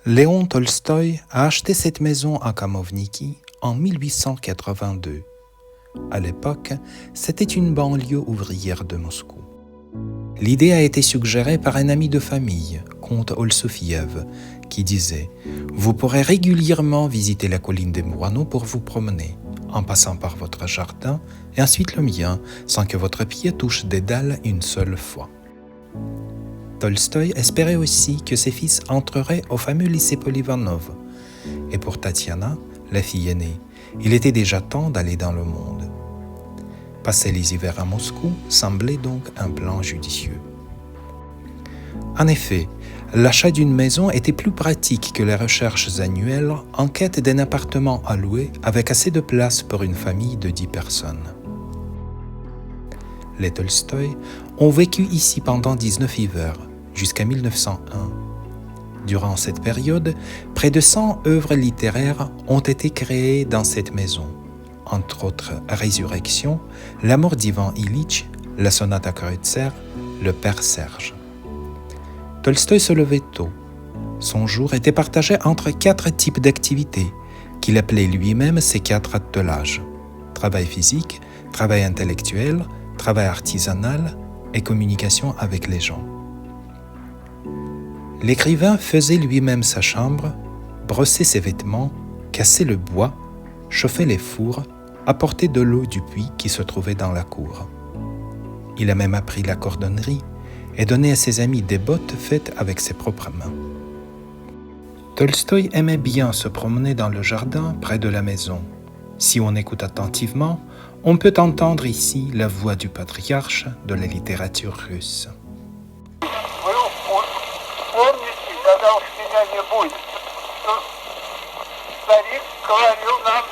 Léon Tolstoï a acheté cette maison à Khamovniki en 1882. À l'époque, c'était une banlieue ouvrière de Moscou. L'idée a été suggérée par un ami de famille, comte Olsofiev, qui disait « Vous pourrez régulièrement visiter la colline des Moineaux pour vous promener, en passant par votre jardin et ensuite le mien, sans que votre pied touche des dalles une seule fois. » Tolstoï espérait aussi que ses fils entreraient au fameux lycée Polivanov. Et pour Tatiana, la fille aînée, il était déjà temps d'aller dans le monde. Passer les hivers à Moscou semblait donc un plan judicieux. En effet, l'achat d'une maison était plus pratique que les recherches annuelles en quête d'un appartement à louer avec assez de place pour une famille de 10 personnes. Les Tolstoï ont vécu ici pendant 19 hivers, jusqu'à 1901. Durant cette période, près de 100 œuvres littéraires ont été créées dans cette maison, entre autres Résurrection, La mort d'Ivan Ilitch, La sonate à Kreutzer, Le Père Serge. Tolstoï se levait tôt. Son jour était partagé entre 4 types d'activités, qu'il appelait lui-même ses 4 attelages: travail physique, travail intellectuel, travail artisanal et communication avec les gens. L'écrivain faisait lui-même sa chambre, brossait ses vêtements, cassait le bois, chauffait les fours, apportait de l'eau du puits qui se trouvait dans la cour. Il a même appris la cordonnerie et donné à ses amis des bottes faites avec ses propres mains. Tolstoï aimait bien se promener dans le jardin près de la maison. Si on écoute attentivement, on peut entendre ici la voix du patriarche de la littérature russe. Когда уж меня не будет, то старик говорил нам